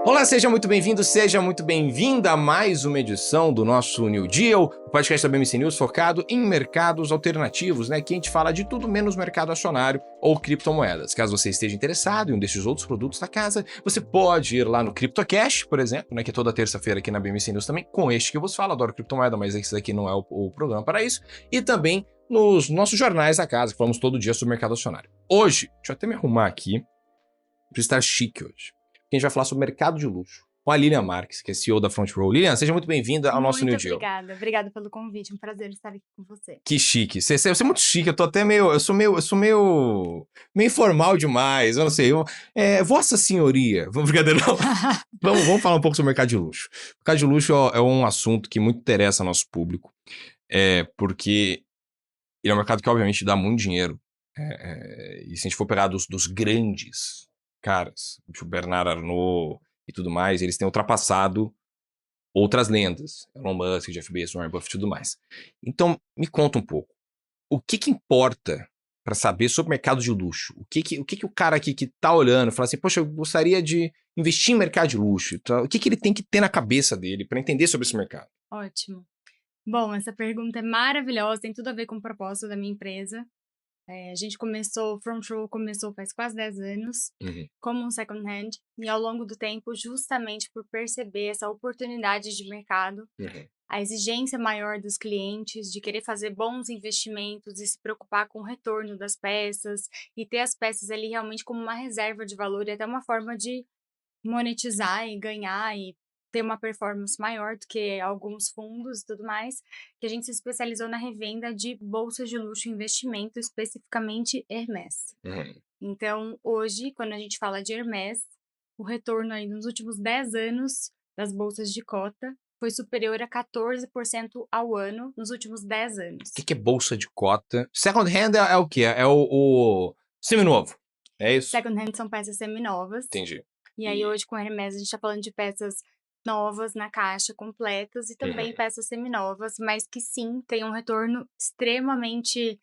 Olá, seja muito bem-vindo, seja muito bem-vinda a mais uma edição do nosso New Deal, o podcast da BMC News focado em mercados alternativos, né? Que a gente fala de tudo menos mercado acionário ou criptomoedas. Caso você esteja interessado em um desses outros produtos da casa, você pode ir lá no CryptoCash, por exemplo, né? Que é toda terça-feira aqui na BMC News também, com este que eu vos falo, adoro criptomoeda, mas esse daqui não é o programa para isso. E também nos nossos jornais da casa, que falamos todo dia sobre mercado acionário. Hoje, deixa eu até me arrumar aqui, para estar chique hoje. A gente vai falar sobre mercado de luxo com a Lilian Marques, que é CEO da Front Row. Lilian, seja muito bem-vinda ao nosso New Deal. Obrigada pelo convite, um prazer estar aqui com você. Que chique, você é muito chique, eu tô até eu sou meio informal demais, eu não sei, Vossa Senhoria, brincadeira não, vamos falar um pouco sobre o mercado de luxo. O mercado de luxo é um assunto que muito interessa ao nosso público, porque ele é um mercado que obviamente dá muito dinheiro, e se a gente for pegar dos grandes caras, tipo Bernard Arnault e tudo mais, eles têm ultrapassado outras lendas, Elon Musk, Jeff Bezos, Warren Buffett e tudo mais. Então, me conta um pouco, o que importa para saber sobre o mercado de luxo? O que o cara aqui que tá olhando, fala assim, poxa, eu gostaria de investir em mercado de luxo, então, o que ele tem que ter na cabeça dele para entender sobre esse mercado? Ótimo. Bom, essa pergunta é maravilhosa, tem tudo a ver com o propósito da minha empresa. O Front Row começou faz quase 10 anos, como um second hand, e ao longo do tempo, justamente por perceber essa oportunidade de mercado, a exigência maior dos clientes de querer fazer bons investimentos e se preocupar com o retorno das peças, e ter as peças ali realmente como uma reserva de valor e até uma forma de monetizar e ganhar e ter uma performance maior do que alguns fundos e tudo mais, que a gente se especializou na revenda de bolsas de luxo e investimento, especificamente Hermès. Então, hoje, quando a gente fala de Hermès, o retorno aí nos últimos 10 anos das bolsas de cota foi superior a 14% ao ano nos últimos 10 anos. O que é bolsa de cota? Second hand é o quê? É o seminovo, é isso? Second hand são peças seminovas. Entendi. E aí, hoje, com a Hermès, a gente tá falando de peças novas na caixa, completas, e também peças seminovas, mas que sim, tem um retorno extremamente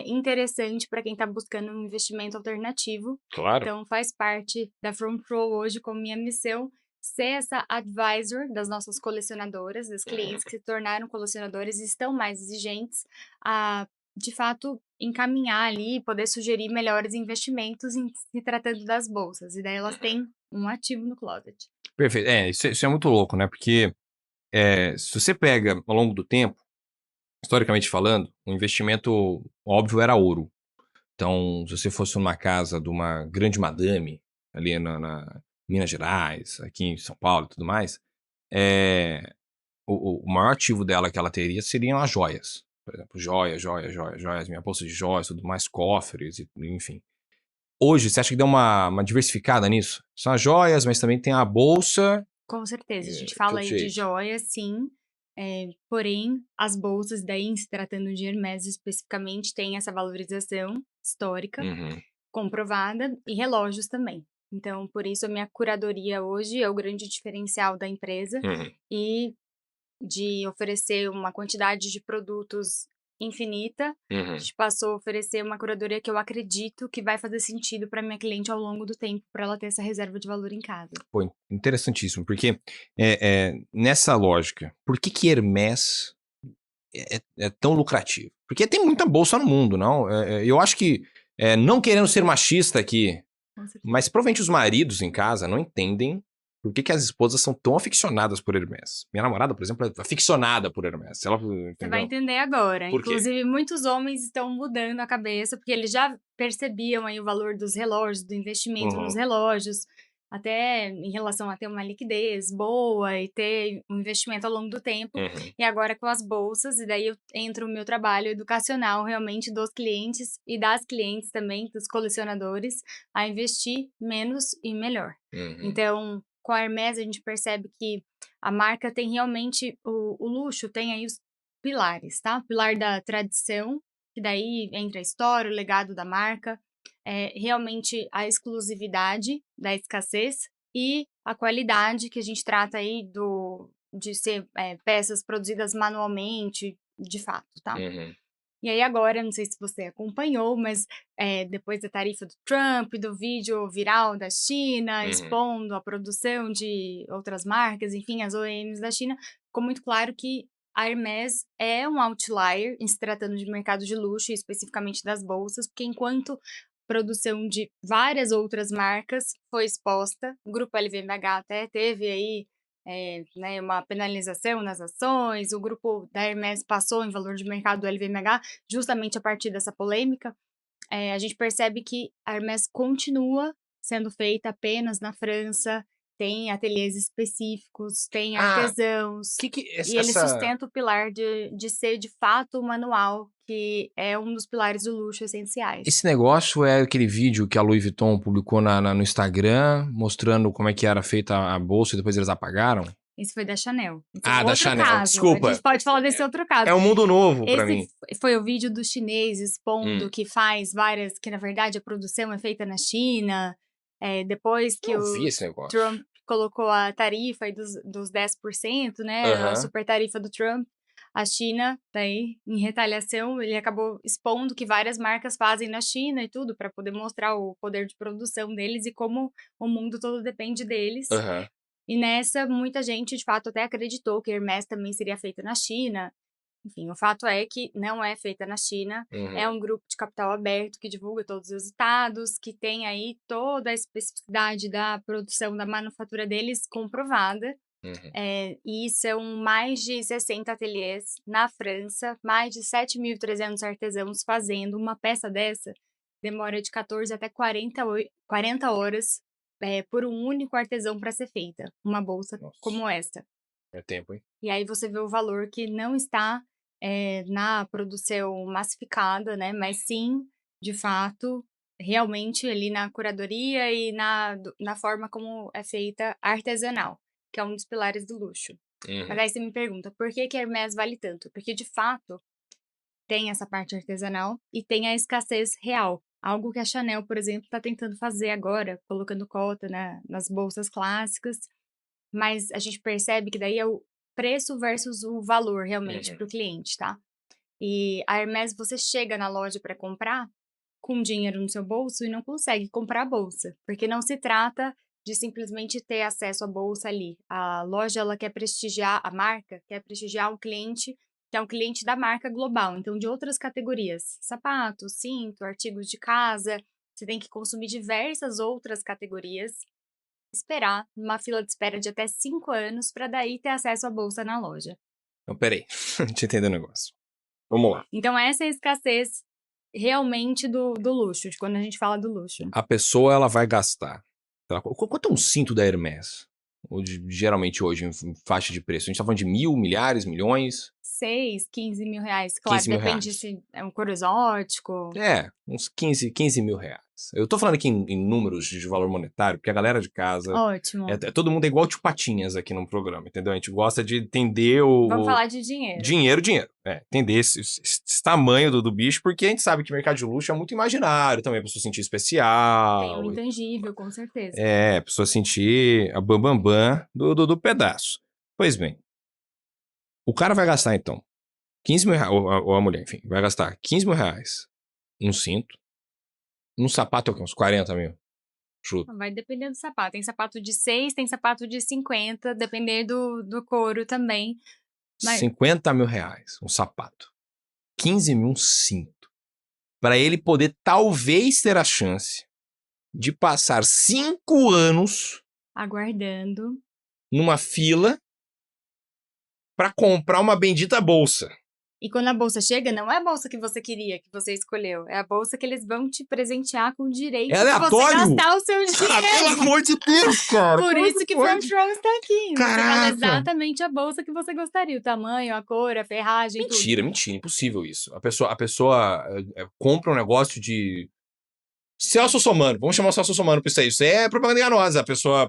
interessante para quem está buscando um investimento alternativo. Claro. Então, faz parte da Front Row hoje, como minha missão, ser essa advisor das nossas colecionadoras, das clientes que se tornaram colecionadores e estão mais exigentes a, de fato, encaminhar ali, poder sugerir melhores investimentos em se tratando das bolsas. E daí elas têm um ativo no closet. Perfeito. Isso é muito louco, né? Porque se você pega ao longo do tempo, historicamente falando, o investimento óbvio era ouro. Então, se você fosse numa casa de uma grande madame, ali na Minas Gerais, aqui em São Paulo e tudo mais, o maior ativo dela que ela teria seriam as joias. Por exemplo, joias, minha bolsa de joias, tudo mais, cofres, enfim. Hoje, você acha que deu uma diversificada nisso? São as joias, mas também tem a bolsa. Com certeza, a gente fala aí de joias, sim. Porém, as bolsas, daí, em se tratando de Hermès especificamente, tem essa valorização histórica, comprovada, e relógios também. Então, por isso, a minha curadoria hoje é o grande diferencial da empresa e de oferecer uma quantidade de produtos infinita, a gente passou a oferecer uma curadoria que eu acredito que vai fazer sentido para minha cliente ao longo do tempo, para ela ter essa reserva de valor em casa. Pô, interessantíssimo, porque nessa lógica, por que Hermès é tão lucrativo? Porque tem muita bolsa no mundo, não? Eu acho que, não querendo ser machista aqui, mas provavelmente os maridos em casa não entendem por que as esposas são tão aficionadas por Hermès. Minha namorada, por exemplo, é aficionada por Hermès. Você vai entender agora. Por quê? Inclusive, muitos homens estão mudando a cabeça, porque eles já percebiam aí o valor dos relógios, do investimento nos relógios, até em relação a ter uma liquidez boa e ter um investimento ao longo do tempo. E agora com as bolsas, e daí entra o meu trabalho educacional realmente dos clientes e das clientes também, dos colecionadores, a investir menos e melhor. Então, com a Hermès, a gente percebe que a marca tem realmente, o luxo tem aí os pilares, tá? O pilar da tradição, que daí entra a história, o legado da marca, realmente a exclusividade da escassez e a qualidade que a gente trata aí de ser peças produzidas manualmente, de fato, tá? E aí agora, não sei se você acompanhou, mas depois da tarifa do Trump, do vídeo viral da China, expondo a produção de outras marcas, enfim, as OEMs da China, ficou muito claro que a Hermès é um outlier em se tratando de mercado de luxo, e especificamente das bolsas, porque enquanto produção de várias outras marcas foi exposta, o grupo LVMH até teve aí né, uma penalização nas ações, o grupo da Hermès passou em valor de mercado do LVMH justamente a partir dessa polêmica. A gente percebe que a Hermès continua sendo feita apenas na França, tem ateliês específicos, tem artesãos, e ele sustenta o pilar de ser de fato o manual, que é um dos pilares do luxo essenciais. Esse negócio é aquele vídeo que a Louis Vuitton publicou no Instagram, mostrando como é que era feita a bolsa e depois eles apagaram? Esse foi da Chanel. Da Chanel, caso. desculpa. A gente pode falar desse outro caso. É um mundo novo pra mim. Foi o vídeo do chinês expondo que faz várias, que na verdade a produção é feita na China, depois que vi esse negócio. Trump colocou a tarifa aí dos 10%, né, a super tarifa do Trump, a China, daí, em retaliação, ele acabou expondo que várias marcas fazem na China e tudo, para poder mostrar o poder de produção deles e como o mundo todo depende deles. E nessa, muita gente, de fato, até acreditou que Hermès também seria feita na China. Enfim, o fato é que não é feita na China. É um grupo de capital aberto que divulga todos os resultados, que tem aí toda a especificidade da produção, da manufatura deles comprovada. E são mais de 60 ateliês na França, mais de 7.300 artesãos fazendo uma peça dessa. Demora de 14 até 40 horas por um único artesão para ser feita. Uma bolsa como esta. É tempo, hein? E aí você vê o valor que não está na produção massificada, né? Mas sim, de fato, realmente ali na curadoria e na forma como é feita artesanal, que é um dos pilares do luxo. Mas aí você me pergunta, por que a Hermès vale tanto? Porque, de fato, tem essa parte artesanal e tem a escassez real. Algo que a Chanel, por exemplo, está tentando fazer agora, colocando cota nas bolsas clássicas. Mas a gente percebe que daí é o preço versus o valor, realmente, para o cliente, tá? E a Hermès, você chega na loja para comprar com dinheiro no seu bolso e não consegue comprar a bolsa, porque não se trata de simplesmente ter acesso à bolsa ali. A loja, ela quer prestigiar a marca, quer prestigiar o cliente, que é um cliente da marca global, então de outras categorias, sapato, cinto, artigos de casa, você tem que consumir diversas outras categorias, esperar numa fila de espera de até 5 anos para daí ter acesso à bolsa na loja. Então, peraí, deixa eu entender o negócio. Vamos lá. Então essa é a escassez realmente do luxo, de quando a gente fala do luxo. A pessoa, ela vai gastar. Quanto é um cinto da Hermès? Geralmente hoje, em faixa de preço. A gente tá falando de 1.000, milhares, milhões? 6, 15 mil reais. Claro, 15 mil depende reais. se é um couro exótico. Uns 15 mil reais. Eu tô falando aqui em números de valor monetário, porque a galera de casa... Ótimo. Todo mundo é igual tio Patinhas aqui no programa, entendeu? A gente gosta de entender Vamos falar de dinheiro. Dinheiro. Entender esse tamanho do bicho, porque a gente sabe que o mercado de luxo é muito imaginário também, a pessoa sentir especial. Tem um intangível, com certeza. A pessoa sentir a bambambam do pedaço. Pois bem, o cara vai gastar, então, 15 mil reais, ou a mulher, enfim, vai gastar 15 mil reais num cinto, num sapato é o quê? Uns 40 mil? Chuta. Vai depender do sapato. Tem sapato de 6, tem sapato de 50, depender do couro também. Mas... 50 mil reais, um sapato. 15 mil, um cinto. Para ele poder, talvez, ter a chance de passar 5 anos... aguardando. Numa fila para comprar uma bendita bolsa. E quando a bolsa chega, não é a bolsa que você queria, que você escolheu. É a bolsa que eles vão te presentear com o direito de você gastar o seu dinheiro. Pelo amor de Deus, cara! Por isso que Front Row está aqui. Caraca. Você fala exatamente a bolsa que você gostaria. O tamanho, a cor, a ferragem, mentira, impossível isso. A pessoa compra um negócio de... Celso Sommano, vamos chamar o Celso Sommano pra isso aí. Isso é propaganda enganosa. A pessoa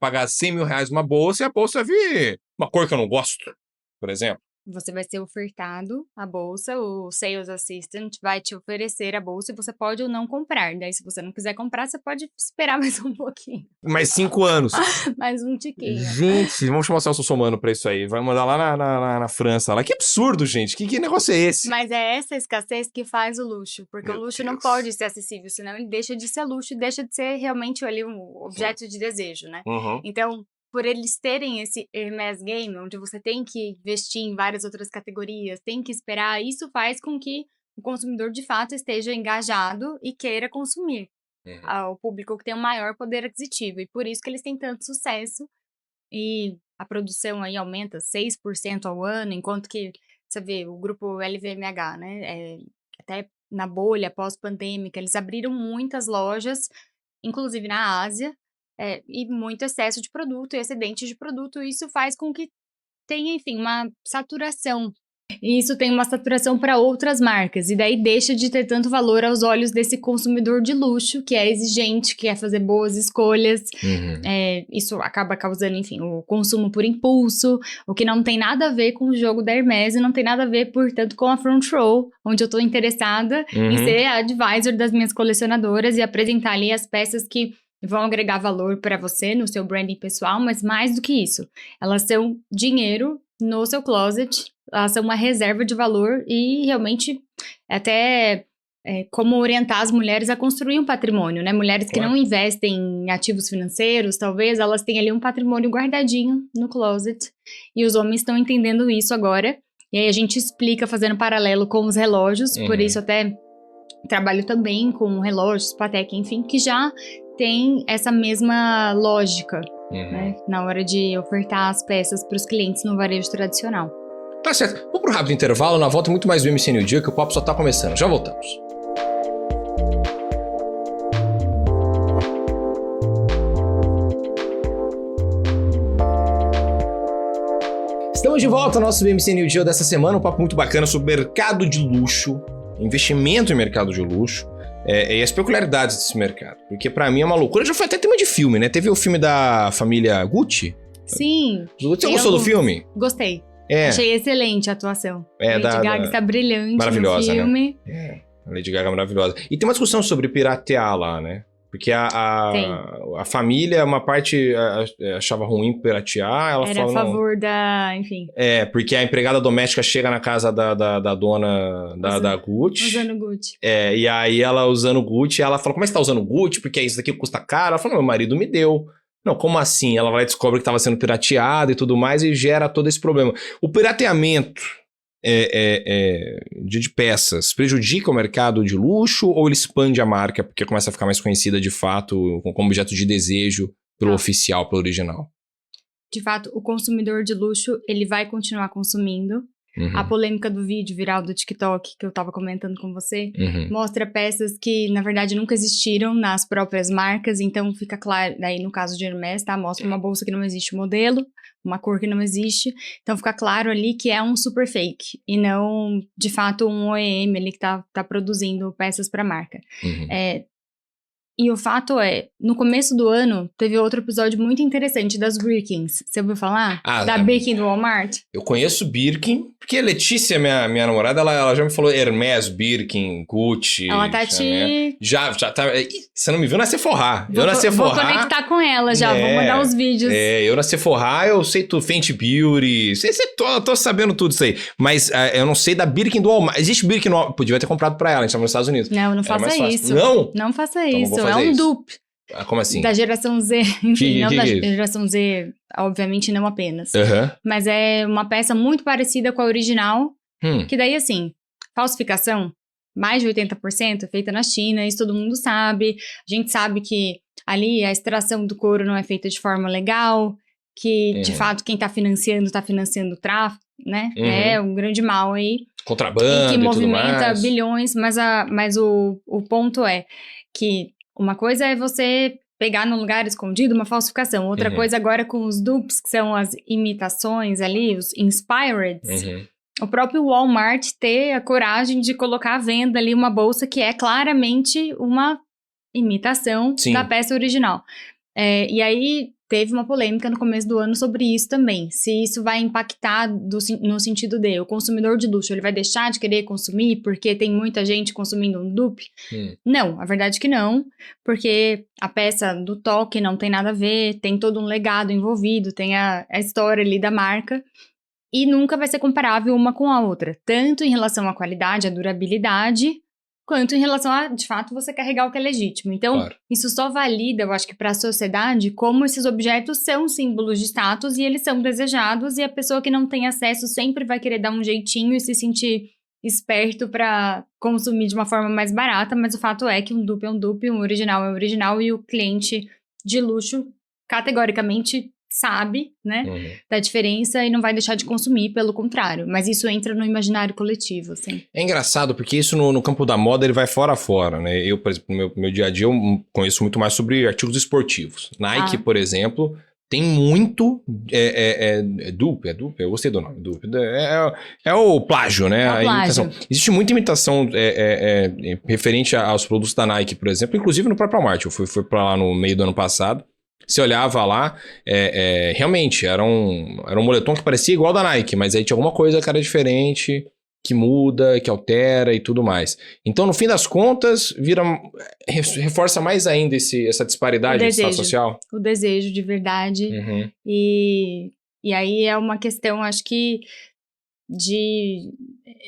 pagar 100 mil reais uma bolsa e a bolsa vir uma cor que eu não gosto, por exemplo. você vai ser ofertado a bolsa, o Sales Assistant vai te oferecer a bolsa e você pode ou não comprar. Daí, se você não quiser comprar, você pode esperar mais um pouquinho. Mais 5 anos. Mais um tiquinho. Gente, vamos chamar o Celso Somano pra isso aí. Vai mandar lá na França. Lá. Que absurdo, gente. Que negócio é esse? Mas é essa escassez que faz o luxo. Porque Meu o luxo Deus. não pode ser acessível, senão ele deixa de ser luxo e deixa de ser realmente ali um objeto de desejo, né? Uhum. Então, por eles terem esse Hermès Game, onde você tem que investir em várias outras categorias, tem que esperar, isso faz com que o consumidor de fato esteja engajado e queira consumir. O público que tem um maior poder aquisitivo. E por isso que eles têm tanto sucesso. E a produção aí aumenta 6% ao ano, enquanto que, você vê, o grupo LVMH, né? Até na bolha pós-pandêmica, eles abriram muitas lojas, inclusive na Ásia, e muito excesso de produto e excedente de produto. Isso faz com que tenha, enfim, uma saturação. E isso tem uma saturação para outras marcas. E daí deixa de ter tanto valor aos olhos desse consumidor de luxo, que é exigente, que quer fazer boas escolhas. Isso acaba causando, enfim, o consumo por impulso, o que não tem nada a ver com o jogo da Hermès e não tem nada a ver, portanto, com a Front Row, onde eu estou interessada em ser a advisor das minhas colecionadoras e apresentar ali as peças que vão agregar valor para você no seu branding pessoal, mas mais do que isso, elas são dinheiro no seu closet, elas são uma reserva de valor e realmente até como orientar as mulheres a construir um patrimônio, né? Mulheres que não investem em ativos financeiros, talvez elas tenham ali um patrimônio guardadinho no closet e os homens estão entendendo isso agora. E aí a gente explica fazendo paralelo com os relógios, por isso até trabalho também com relógios, Patek, enfim, que já tem essa mesma lógica, né, na hora de ofertar as peças para os clientes no varejo tradicional. Tá certo. Vamos pro rápido intervalo, na volta muito mais do MC New Deal, que o papo só tá começando. Já voltamos. Estamos de volta ao nosso BMC New Deal dessa semana, um papo muito bacana sobre mercado de luxo, investimento em mercado de luxo. E as peculiaridades desse mercado. Porque pra mim é uma loucura. Já foi até tema de filme, né? Teve o filme da família Gucci. Sim. Você gostou do filme? Gostei. Achei excelente a atuação. Lady Gaga está brilhante maravilhosa, no filme. Né? A Lady Gaga é maravilhosa. E tem uma discussão sobre piratear lá, né? Porque a família, uma parte achava ruim piratear. Ela era a favor da... Enfim. Porque a empregada doméstica chega na casa da dona da Gucci. Usando Gucci. E aí ela usando Gucci, ela fala, como é que você tá usando Gucci? Porque isso daqui custa caro. Ela fala, meu marido me deu. Não, como assim? Ela vai lá e descobre que estava sendo pirateado e tudo mais e gera todo esse problema. O pirateamento de peças prejudica o mercado de luxo ou ele expande a marca porque começa a ficar mais conhecida de fato como objeto de desejo pelo oficial, pelo original? De fato, o consumidor de luxo, ele vai continuar consumindo. A polêmica do vídeo viral do TikTok, que eu tava comentando com você, mostra peças que, na verdade, nunca existiram nas próprias marcas, então fica claro, daí no caso de Hermès, tá? Mostra uma bolsa que não existe modelo, uma cor que não existe, então fica claro ali que é um super fake, e não, de fato, um OEM ali que tá produzindo peças pra marca. E o fato no começo do ano, teve outro episódio muito interessante das Birkins. Você ouviu falar? Da Birkin do Walmart? Eu conheço Birkin, porque a Letícia, minha namorada, ela já me falou Hermès, Birkin, Gucci. Ela tá né? Já tá... Você não me viu na Sephora. Eu na Sephora... Vou conectar com ela já, vou mandar os vídeos. Eu na Sephora, eu sei tudo, Fenty Beauty, tô sabendo tudo isso aí. Mas eu não sei da Birkin do Walmart. Existe Birkin no Walmart? Podia ter comprado pra ela, a gente tava nos Estados Unidos. Não faça isso. Não? Não faça isso. É um dupe. Como assim? Da geração Z. Enfim, não da geração Z, obviamente não apenas. Mas é uma peça muito parecida com a original. Que daí, assim, falsificação, mais de 80% é feita na China, isso todo mundo sabe. A gente sabe que ali a extração do couro não é feita de forma legal, que de fato quem tá financiando o tráfico, né? É um grande mal aí. Contrabando e tudo movimenta mais. bilhões, mas o ponto é que uma coisa é você pegar num lugar escondido uma falsificação. Outra coisa agora com os dupes, que são as imitações ali, os inspireds. O próprio Walmart ter a coragem de colocar à venda ali uma bolsa que é claramente uma imitação da peça original. E aí teve uma polêmica no começo do ano sobre isso também. Se isso vai impactar no sentido de o consumidor de luxo, ele vai deixar de querer consumir porque tem muita gente consumindo um dupe? Não, a verdade é que não, porque a peça do toque não tem nada a ver, tem todo um legado envolvido, tem a história ali da marca, e nunca vai ser comparável uma com a outra, tanto em relação à qualidade, à durabilidade, quanto em relação a, de fato, você carregar o que é legítimo. Então, claro, isso só valida, eu acho que para a sociedade, como esses objetos são símbolos de status e eles são desejados, e a pessoa que não tem acesso sempre vai querer dar um jeitinho e se sentir esperto para consumir de uma forma mais barata, mas o fato é que um dupe é um dupe, um original é um original, e o cliente de luxo, categoricamente, sabe, né, da diferença e não vai deixar de consumir, pelo contrário. Mas isso entra no imaginário coletivo, assim. É engraçado, porque isso no campo da moda, ele vai fora a fora, né? Eu, por exemplo, no meu dia a dia, eu conheço muito mais sobre artigos esportivos. Nike, por exemplo, tem muito dupe, eu gostei do nome, dupe. É o plágio, né? É o plágio. Imitação. Existe muita imitação referente aos produtos da Nike, por exemplo, inclusive no próprio Walmart. Eu fui pra lá no meio do ano passado. Você olhava lá, realmente, era um moletom que parecia igual da Nike, mas aí tinha alguma coisa que era diferente, que muda, que altera e tudo mais. Então, no fim das contas, reforça mais ainda essa disparidade de status social. O desejo de verdade. E aí é uma questão, acho que, de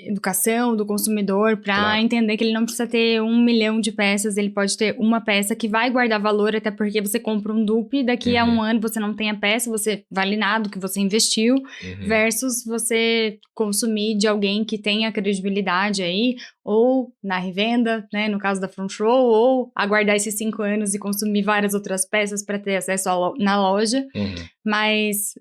educação do consumidor para entender que ele não precisa ter 1 milhão de peças, ele pode ter uma peça que vai guardar valor, até porque você compra um dupe, daqui a um ano você não tem a peça, você vale nada do que você investiu, versus você consumir de alguém que tenha credibilidade aí, ou na revenda, né, no caso da Front Row, ou aguardar esses 5 anos e consumir várias outras peças para ter acesso na loja, mas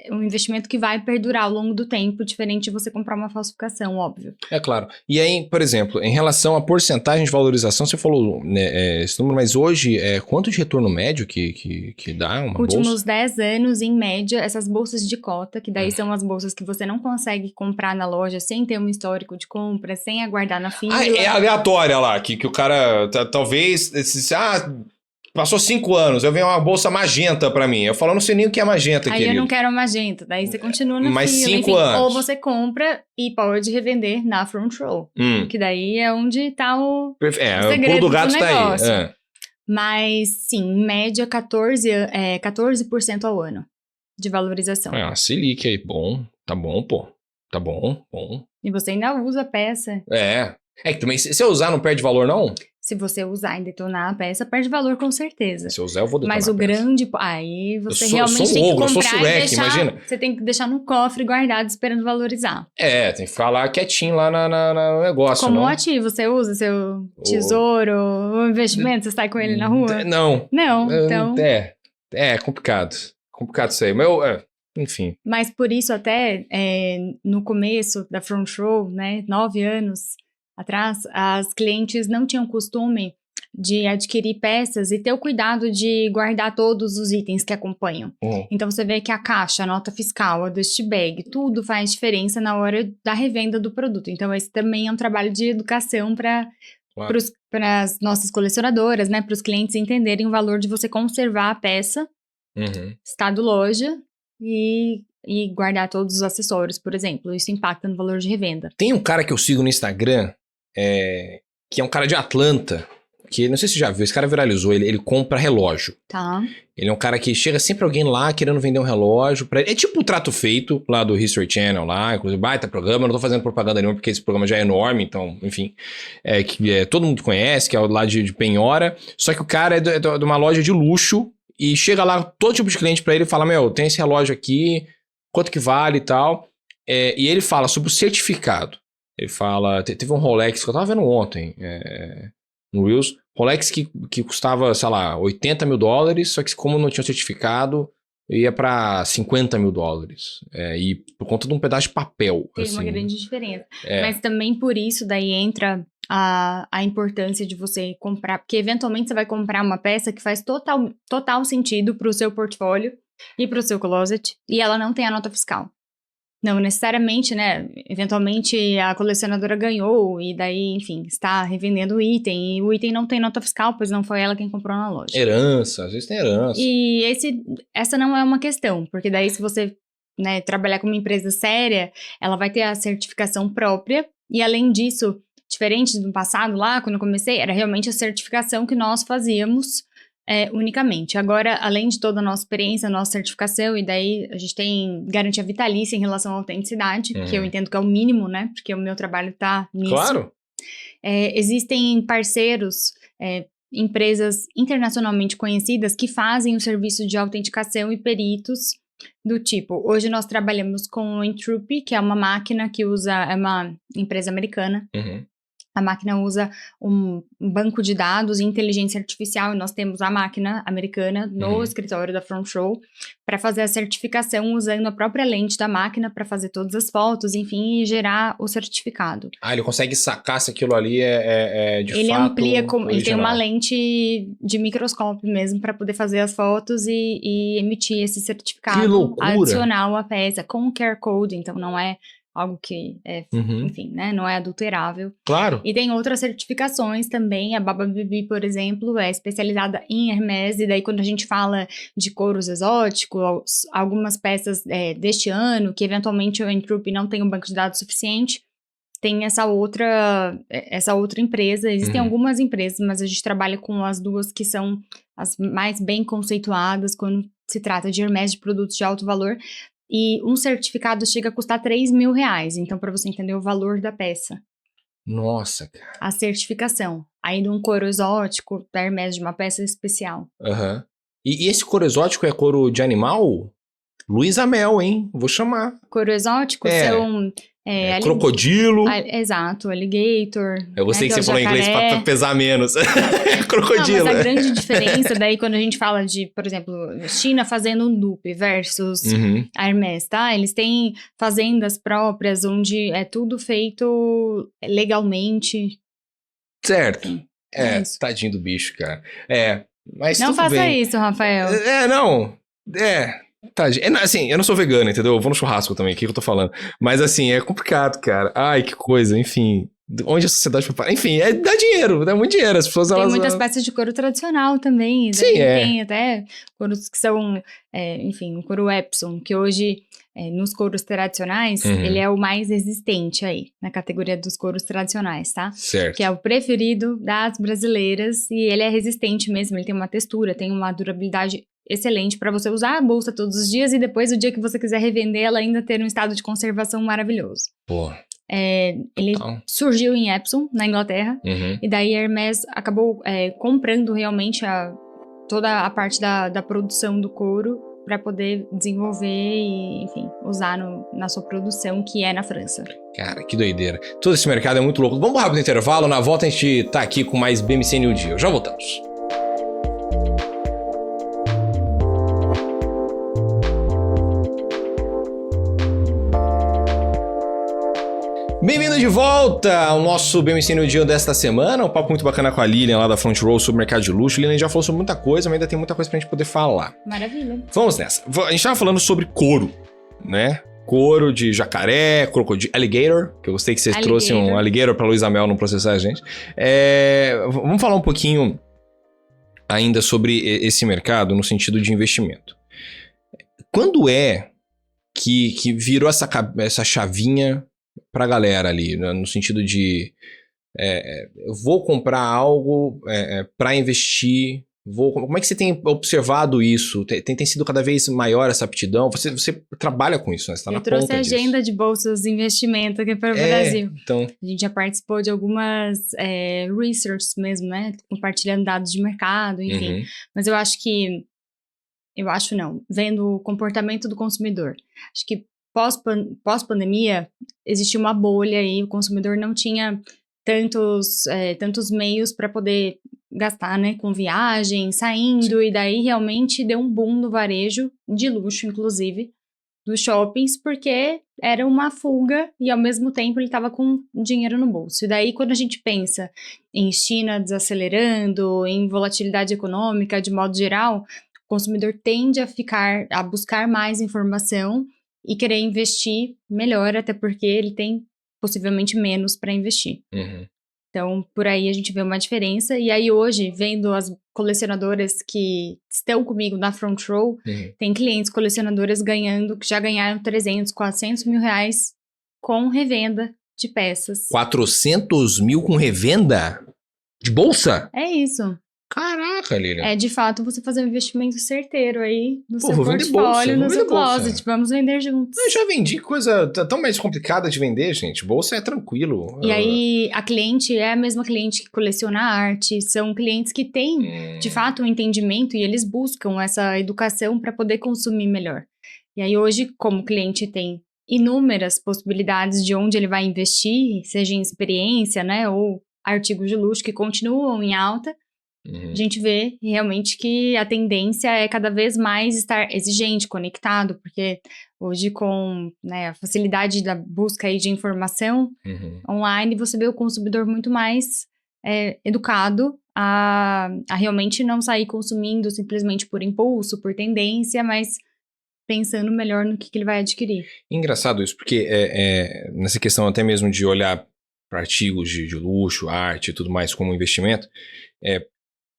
um investimento que vai perdurar ao longo do tempo, diferente de você comprar uma falsificação, óbvio. É claro. E aí, por exemplo, em relação à porcentagem de valorização, você falou, né, esse número, mas hoje, quanto de retorno médio que dá uma bolsa? Últimos 10 anos, em média, essas bolsas de cota, que daí são as bolsas que você não consegue comprar na loja sem ter um histórico de compra, sem aguardar na fila. É aleatória lá, que o cara, talvez, passou 5 anos, eu venho uma bolsa magenta pra mim. Eu falo, não sei nem o que é magenta, aí querido. Eu não quero magenta, daí você continua na mais fila. 5 anos. Ou você compra e pode revender na Front Row. Que daí é onde tá o segredo o pulo do gato negócio. Tá aí. Mas, sim, em média, 14% ao ano de valorização. Selic aí, bom. Tá bom, pô. Tá bom. E você ainda usa a peça. É que também, se eu usar, não perde valor, não? Se você usar e detonar a peça, perde valor com certeza. Se eu usar, eu vou detonar Mas a o peça. aí você realmente tem que comprar eu sou sueque, e deixar, imagina. Você tem que deixar no cofre guardado esperando valorizar. Tem que ficar lá quietinho lá no negócio, como não? um ativo, você usa seu tesouro, o investimento, você sai com ele na rua? Não. Então... É complicado. Complicado isso aí. Mas enfim. Mas por isso até, no começo da Front Row, né, 9 anos atrás, as clientes não tinham costume de adquirir peças e ter o cuidado de guardar todos os itens que acompanham. Então você vê que a caixa, a nota fiscal, a dust bag, tudo faz diferença na hora da revenda do produto. Então esse também é um trabalho de educação para as nossas colecionadoras, né, para os clientes entenderem o valor de você conservar a peça, estado loja, e guardar todos os acessórios, por exemplo. Isso impacta no valor de revenda. Tem um cara que eu sigo no Instagram, que é um cara de Atlanta, que não sei se você já viu, esse cara viralizou, ele compra relógio. Tá. Ele é um cara que chega sempre alguém lá querendo vender um relógio pra ele. É tipo o Trato Feito lá do History Channel lá, inclusive baita programa, eu não tô fazendo propaganda nenhuma porque esse programa já é enorme, então, enfim, que todo mundo conhece, que é o lá de Penhora, só que o cara é de uma loja de luxo e chega lá todo tipo de cliente pra ele e fala, tem esse relógio aqui, quanto que vale e tal, e ele fala sobre o certificado. Ele fala, teve um Rolex que eu tava vendo ontem, no Reels, Rolex que custava, sei lá, $80 mil, só que como não tinha certificado, ia pra $50 mil. E por conta de um pedaço de papel. Tem uma grande diferença. Mas também por isso daí entra a importância de você comprar, porque eventualmente você vai comprar uma peça que faz total sentido pro seu portfólio e pro seu closet, e ela não tem a nota fiscal. Não necessariamente, né? Eventualmente a colecionadora ganhou e daí, enfim, está revendendo o item. E o item não tem nota fiscal, pois não foi ela quem comprou na loja. Herança, às vezes tem herança. E essa não é uma questão, porque daí se você, né, trabalhar com uma empresa séria, ela vai ter a certificação própria. E além disso, diferente do passado lá, quando eu comecei, era realmente a certificação que nós fazíamos unicamente. Agora, além de toda a nossa experiência, a nossa certificação, e daí a gente tem garantia vitalícia em relação à autenticidade, que eu entendo que é o mínimo, né? Porque o meu trabalho tá nisso. Claro. Existem parceiros, empresas internacionalmente conhecidas que fazem o serviço de autenticação e peritos do tipo. Hoje nós trabalhamos com o Entropy, que é uma máquina que é uma empresa americana. A máquina usa um banco de dados e inteligência artificial, e nós temos a máquina americana no escritório da Front Row para fazer a certificação usando a própria lente da máquina para fazer todas as fotos, enfim, e gerar o certificado. Ele consegue sacar se aquilo ali é de ele fato amplia, original. ele tem uma lente de microscópio mesmo para poder fazer as fotos e emitir esse certificado. Que loucura! Adicional à peça com QR Code, então não é algo que enfim, né, não é adulterável. Claro. E tem outras certificações também, a Baba Bibi, por exemplo, é especializada em Hermès, e daí quando a gente fala de couros exóticos, algumas peças deste ano, que eventualmente o Entropy não tem um banco de dados suficiente, tem essa outra empresa. Existem algumas empresas, mas a gente trabalha com as duas que são as mais bem conceituadas quando se trata de Hermès, de produtos de alto valor. E um certificado chega a custar R$3.000. Então, para você entender o valor da peça. Nossa, cara. A certificação. Aí de um couro exótico, da Hermès, de uma peça especial. E esse couro exótico é couro de animal? Luísa Mel, hein? Vou chamar. Couro exótico são... crocodilo. Exato, alligator. Eu gostei que você falou jacaré. inglês pra pesar menos. Crocodilo. Não, mas a grande diferença daí quando a gente fala de, por exemplo, China fazendo um dupe versus a Hermès, tá? Eles têm fazendas próprias onde é tudo feito legalmente. Certo. Tadinho do bicho, cara. Mas não tudo faça bem. isso, Rafael. Assim, eu não sou vegano, entendeu? Eu vou no churrasco também, o que eu tô falando? Mas assim, é complicado, cara. Ai, que coisa, enfim. Onde a sociedade foi parar? Enfim, dá dinheiro, dá muito dinheiro. As pessoas, tem muitas peças de couro tradicional também. Sim, tem até couros que são, enfim, o couro Epsom, que hoje, nos couros tradicionais, ele é o mais resistente aí, na categoria dos couros tradicionais, tá? Certo. Que é o preferido das brasileiras, e ele é resistente mesmo, ele tem uma textura, tem uma durabilidade excelente para você usar a bolsa todos os dias e depois, o dia que você quiser revender, ela ainda ter um estado de conservação maravilhoso. Pô. Ele surgiu em Epsom, na Inglaterra, e daí a Hermès acabou comprando realmente toda a parte da produção do couro para poder desenvolver e, enfim, usar na sua produção, que é na França. Cara, que doideira. Todo esse mercado é muito louco. Vamos pro rápido intervalo, na volta a gente tá aqui com mais BMC New Deal. Já voltamos. Bem-vindo de volta ao nosso BMC New Deal desta semana. Um papo muito bacana com a Lilian lá da Front Row sobre o mercado de luxo. A Lilian já falou sobre muita coisa, mas ainda tem muita coisa pra gente poder falar. Maravilha. Vamos nessa. A gente tava falando sobre couro, né? Couro de jacaré, crocodilo, alligator, que eu gostei que você trouxe um alligator pra Luísa Mel não processar a gente. Vamos falar um pouquinho ainda sobre esse mercado no sentido de investimento. Quando é que virou essa chavinha pra galera ali, no sentido de eu vou comprar algo pra investir, como é que você tem observado isso? Tem sido cada vez maior essa aptidão? Você trabalha com isso, né? Você tá na ponta disso. Eu trouxe a agenda de bolsas de investimento aqui para o Brasil. Então... A gente já participou de algumas research mesmo, né? Compartilhando dados de mercado, enfim. Mas eu acho que... vendo o comportamento do consumidor. Acho que pós-pandemia, existia uma bolha aí, o consumidor não tinha tantos meios para poder gastar, né, com viagem, saindo, e daí realmente deu um boom no varejo, de luxo inclusive, dos shoppings, porque era uma fuga e ao mesmo tempo ele estava com dinheiro no bolso. E daí quando a gente pensa em China desacelerando, em volatilidade econômica de modo geral, o consumidor tende a buscar mais informação e querer investir melhor, até porque ele tem possivelmente menos para investir. Então, por aí a gente vê uma diferença. E aí, hoje, vendo as colecionadoras que estão comigo na Front Row, tem clientes colecionadoras que já ganharam 300, 400 mil reais com revenda de peças. 400 mil com revenda? De bolsa? É isso. Caraca, Lilian. É, de fato, você fazer um investimento certeiro aí no seu vou vender bolsa, portfólio, vou no vender seu bolsa. closet. Vamos vender juntos. Eu já vendi coisa tão mais complicada de vender, gente. Bolsa é tranquilo. E aí, a cliente é a mesma cliente que coleciona arte. São clientes que têm, de fato, um entendimento e eles buscam essa educação para poder consumir melhor. E aí, hoje, como o cliente tem inúmeras possibilidades de onde ele vai investir, seja em experiência, né, ou artigos de luxo que continuam em alta, a gente vê realmente que a tendência é cada vez mais estar exigente, conectado, porque hoje com, né, a facilidade da busca aí de informação online, você vê o consumidor muito mais educado a realmente não sair consumindo simplesmente por impulso, por tendência, mas pensando melhor no que ele vai adquirir. Engraçado isso, porque nessa questão até mesmo de olhar para artigos de luxo, arte e tudo mais como investimento,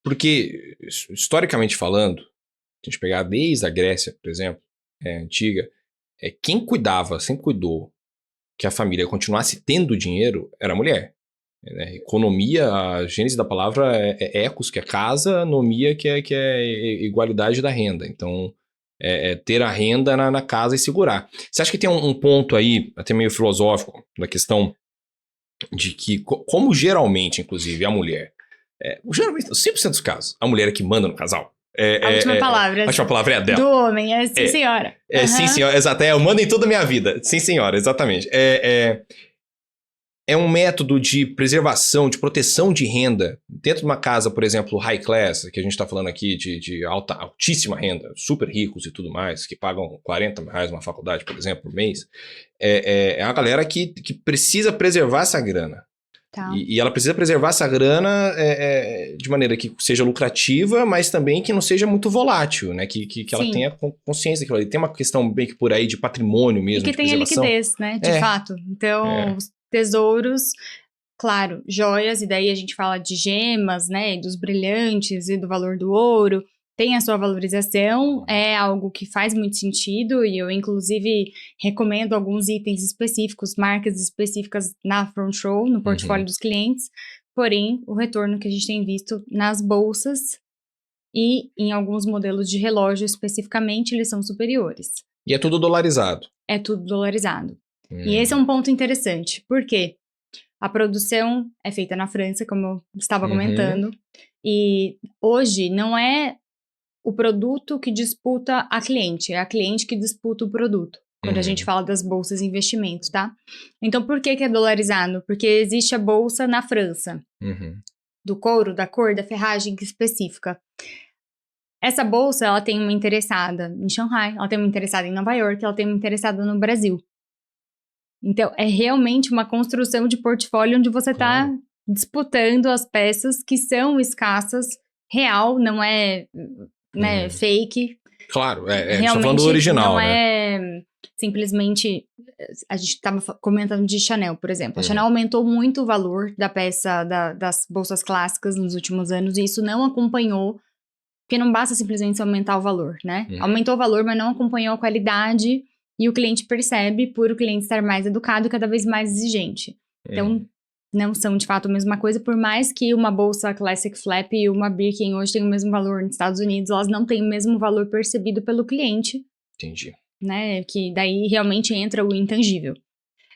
porque, historicamente falando, se a gente pegar desde a Grécia, por exemplo, antiga, quem cuidava, sempre cuidou que a família continuasse tendo dinheiro era a mulher. Economia, a gênese da palavra é ecos, que é casa, nomia, que é igualdade da renda. Então, ter a renda na casa e segurar. Você acha que tem um ponto aí, até meio filosófico, da questão de que, como geralmente, inclusive, a mulher... geralmente, 100% dos casos, a mulher é que manda no casal. A última palavra. A última palavra é a dela. Do homem, sim, senhora. Sim, senhora, exato. Eu mando em toda a minha vida. Sim, senhora, exatamente. É um método de preservação, de proteção de renda. Dentro de uma casa, por exemplo, high class, que a gente está falando aqui de altíssima renda, super ricos e tudo mais, que pagam 40 reais numa faculdade, por exemplo, por mês. É uma galera que precisa preservar essa grana. Tá. E ela precisa preservar essa grana de maneira que seja lucrativa, mas também que não seja muito volátil, né? Que ela tenha consciência daquilo ali. Tem uma questão bem que por aí de patrimônio mesmo, e que tenha liquidez, né? De fato. Então, os tesouros, claro, joias, e daí a gente fala de gemas, né? E dos brilhantes e do valor do ouro. Tem a sua valorização, é algo que faz muito sentido e eu, inclusive, recomendo alguns itens específicos, marcas específicas na Front Row, no portfólio dos clientes, porém, o retorno que a gente tem visto nas bolsas e em alguns modelos de relógio especificamente, eles são superiores. E é tudo dolarizado. É tudo dolarizado. E esse é um ponto interessante, porque a produção é feita na França, como eu estava comentando, e hoje não é o produto que disputa a cliente, é a cliente que disputa o produto, quando a gente fala das bolsas de investimentos, tá? Então, por que é dolarizado? Porque existe a bolsa na França, do couro, da cor, da ferragem específica. Essa bolsa, ela tem uma interessada em Shanghai, ela tem uma interessada em Nova York, ela tem uma interessada no Brasil. Então, é realmente uma construção de portfólio onde você está disputando as peças que são escassas, real, não é... né, fake. Claro, a gente tá falando do original, não né? É simplesmente... A gente estava comentando de Chanel, por exemplo. A Chanel aumentou muito o valor da peça das bolsas clássicas nos últimos anos e isso não acompanhou, porque não basta simplesmente aumentar o valor, né? Aumentou o valor, mas não acompanhou a qualidade e o cliente percebe por o cliente estar mais educado e cada vez mais exigente. Então, não são de fato a mesma coisa, por mais que uma bolsa Classic Flap e uma Birkin hoje tenham o mesmo valor nos Estados Unidos, elas não têm o mesmo valor percebido pelo cliente. Entendi. Né, que daí realmente entra o intangível.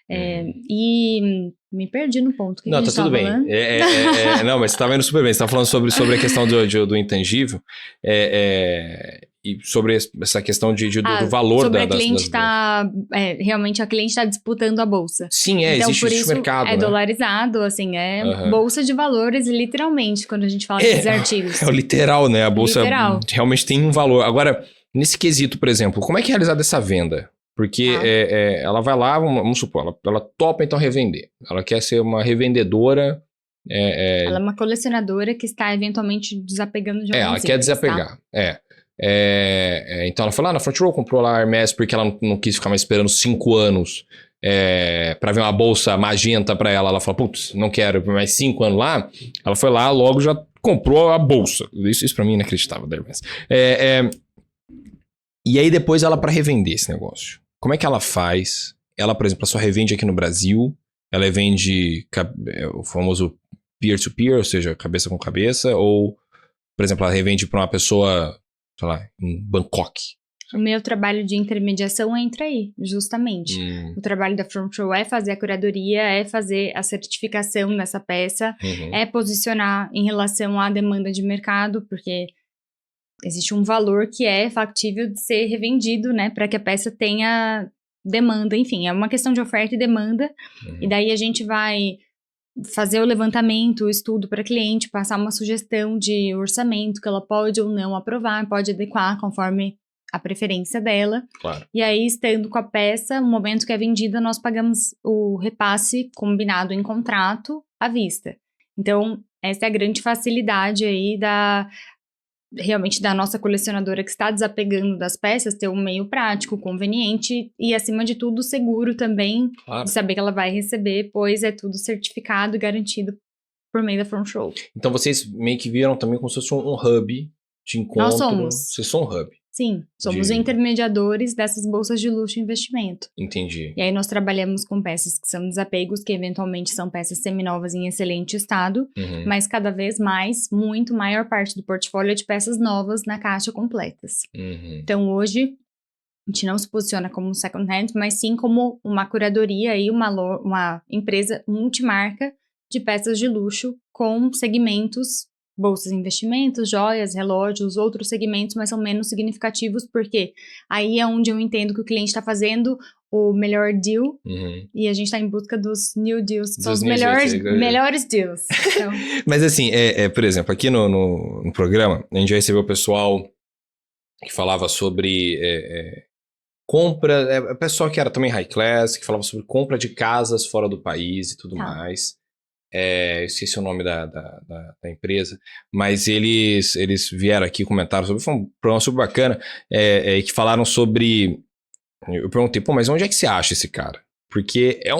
E me perdi no ponto. Que não, a gente tá tudo bem. Não, mas você tá vendo super bem. Você tá falando sobre a questão do intangível e sobre essa questão do valor sobre da a cliente realmente a cliente está disputando a bolsa. Sim, então, existe por esse isso mercado, é né? dolarizado, assim, bolsa de valores, literalmente, quando a gente fala desses artigos. É o literal, né? A bolsa realmente tem um valor. Agora, nesse quesito, por exemplo, como é que é realizada essa venda? Porque ela vai lá, vamos supor, ela topa então revender. Ela quer ser uma revendedora. Ela é uma colecionadora que está eventualmente desapegando de alguns ela quer desapegar. Então ela foi lá na Front Row, comprou lá a Hermès porque ela não quis ficar mais esperando 5 anos pra ver uma bolsa magenta pra ela. Ela falou, putz, não quero mais 5 anos lá. Ela foi lá, logo já comprou a bolsa. Isso pra mim é inacreditável da Hermès. E aí depois ela pra revender esse negócio. Como é que ela faz? Ela, por exemplo, ela só revende aqui no Brasil. Ela vende o famoso peer-to-peer, ou seja, cabeça com cabeça. Ou, por exemplo, ela revende pra uma pessoa, sei lá, em Bangkok. O meu trabalho de intermediação entra aí, justamente. O trabalho da Front Row é fazer a curadoria, é fazer a certificação dessa peça, é posicionar em relação à demanda de mercado, porque existe um valor que é factível de ser revendido, né, para que a peça tenha demanda. Enfim, é uma questão de oferta e demanda, e daí a gente vai fazer o levantamento, o estudo para cliente, passar uma sugestão de orçamento que ela pode ou não aprovar, pode adequar conforme a preferência dela. Claro. E aí, estando com a peça, no momento que é vendida, nós pagamos o repasse combinado em contrato à vista. Então, essa é a grande facilidade aí realmente da nossa colecionadora que está desapegando das peças, ter um meio prático, conveniente e, acima de tudo, seguro também, de saber que ela vai receber, pois é tudo certificado e garantido por meio da Front Row. Então, vocês meio que viram também como se fosse um hub de encontro. Nós somos. Vocês são um hub. Sim, somos intermediadores dessas bolsas de luxo e investimento. Entendi. E aí nós trabalhamos com peças que são desapegos, que eventualmente são peças seminovas em excelente estado, mas cada vez mais, muito maior parte do portfólio é de peças novas na caixa completas. Então hoje, a gente não se posiciona como um second hand, mas sim como uma curadoria e uma empresa multimarca de peças de luxo com segmentos, bolsas de investimentos, joias, relógios, outros segmentos, mas são menos significativos, porque aí é onde eu entendo que o cliente está fazendo o melhor deal e a gente está em busca dos new deals, que são os melhores deals. Então. Mas assim, por exemplo, aqui no programa, a gente já recebeu o pessoal que falava sobre compra, pessoal que era também high class, que falava sobre compra de casas fora do país e tudo mais. Eu esqueci o nome da empresa, mas eles vieram aqui e comentaram sobre, foi um programa super bacana, que falaram sobre, eu perguntei, mas onde é que você acha esse cara? Porque é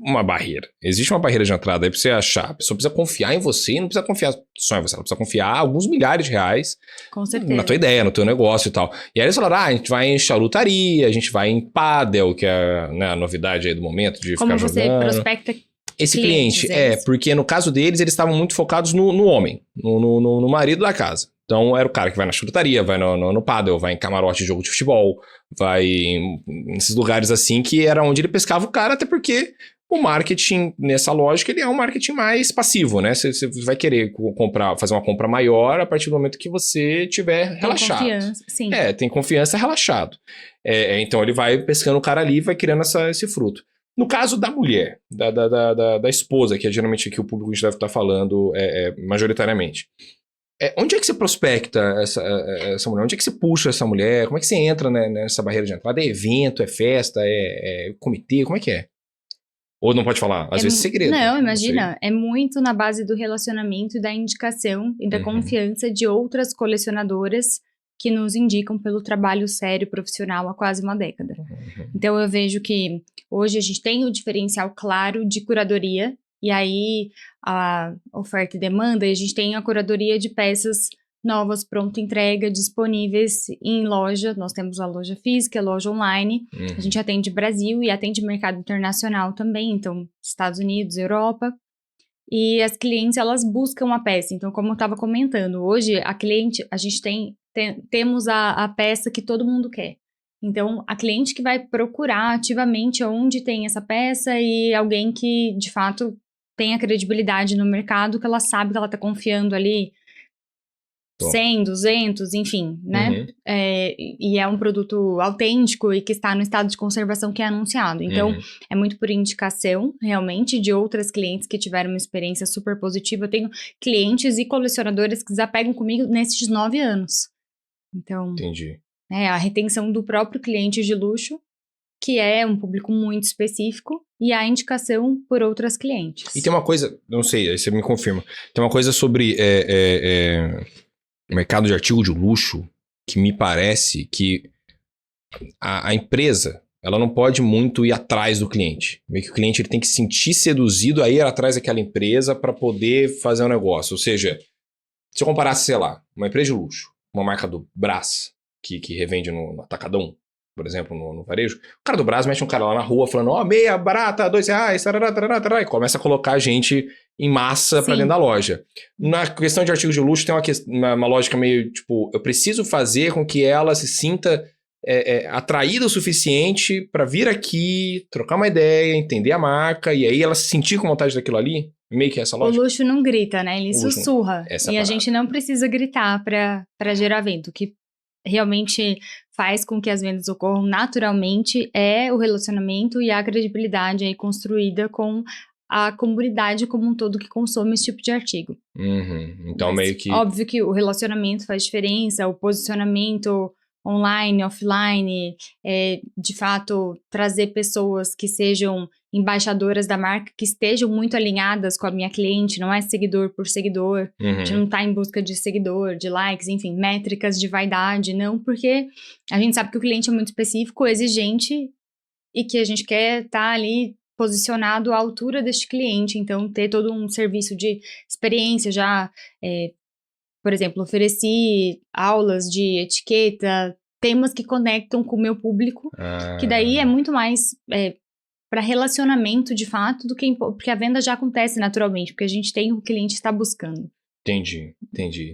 uma barreira, existe uma barreira de entrada aí pra você achar, a pessoa precisa confiar em você e não precisa confiar só em você, ela precisa confiar alguns milhares de reais com certeza, na tua ideia, no teu negócio e tal. E aí eles falaram, a gente vai em charutaria, a gente vai em pádel, que é, né, a novidade aí do momento de como ficar jogando. Como você prospecta esse cliente, porque no caso deles, eles estavam muito focados no homem, no marido da casa. Então, era o cara que vai na churrascaria, vai no pádel, vai em camarote de jogo de futebol, vai nesses lugares assim, que era onde ele pescava o cara, até porque o marketing, nessa lógica, ele é um marketing mais passivo, né? Você vai querer fazer uma compra maior a partir do momento que você tiver relaxado. Tem confiança, sim. Tem confiança, relaxado. Então, ele vai pescando o cara ali e vai criando esse fruto. No caso da mulher, da esposa, que é geralmente aqui o público deve estar falando majoritariamente, onde é que você prospecta essa mulher? Onde é que você puxa essa mulher? Como é que você entra nessa barreira de entrada? É evento, é festa, é comitê? Como é que é? Ou não pode falar? Às vezes é segredo. Não, imagina. É muito na base do relacionamento e da indicação e da confiança de outras colecionadoras que nos indicam pelo trabalho sério, profissional há quase uma década. Então, eu vejo que hoje a gente tem o diferencial claro de curadoria, e aí a oferta e demanda, e a gente tem a curadoria de peças novas, pronta entrega, disponíveis em loja. Nós temos a loja física, a loja online. A gente atende Brasil e atende mercado internacional também, então Estados Unidos, Europa. E as clientes, elas buscam a peça. Então, como eu estava comentando, hoje a gente temos a peça que todo mundo quer. Então, a cliente que vai procurar ativamente onde tem essa peça e alguém que, de fato, tenha credibilidade no mercado, que ela sabe que ela está confiando ali 100, 200, enfim, né? E é um produto autêntico e que está no estado de conservação que é anunciado. Então, é muito por indicação, realmente, de outras clientes que tiveram uma experiência super positiva. Eu tenho clientes e colecionadores que desapegam comigo nesses 9 anos. Então, entendi. A retenção do próprio cliente de luxo, que é um público muito específico, e a indicação por outras clientes. E tem uma coisa, não sei, aí você me confirma, tem uma coisa sobre mercado de artigo de luxo, que me parece que a empresa, ela não pode muito ir atrás do cliente. Meio que o cliente ele tem que se sentir seduzido a ir atrás daquela empresa para poder fazer um negócio. Ou seja, se eu comparasse, sei lá, uma empresa de luxo, uma marca do Brás, que revende no Atacadão, por exemplo, no varejo, o cara do Brás mete um cara lá na rua falando, ó, meia barata, R$2, tarará, tarará, tarará, e começa a colocar gente em massa para dentro da loja. Na questão de artigos de luxo tem uma lógica meio, tipo, eu preciso fazer com que ela se sinta atraída o suficiente para vir aqui, trocar uma ideia, entender a marca, e aí ela se sentir com vontade daquilo ali. Meio que essa lógica. O luxo não grita, né? Ele sussurra. E a gente não precisa gritar para gerar venda. O que realmente faz com que as vendas ocorram naturalmente é o relacionamento e a credibilidade aí construída com a comunidade como um todo que consome esse tipo de artigo. Então, meio que... Óbvio que o relacionamento faz diferença, o posicionamento online, offline, de fato, trazer pessoas que sejam embaixadoras da marca, que estejam muito alinhadas com a minha cliente, não é seguidor por seguidor, a gente não tá em busca de seguidor, de likes, enfim, métricas de vaidade, não, porque a gente sabe que o cliente é muito específico, exigente, e que a gente quer estar ali posicionado à altura deste cliente, então ter todo um serviço de experiência já, por exemplo, ofereci aulas de etiqueta, temas que conectam com o meu público, que daí é muito mais para relacionamento de fato do que porque a venda já acontece naturalmente, porque a gente tem o que o cliente está buscando. Entendi.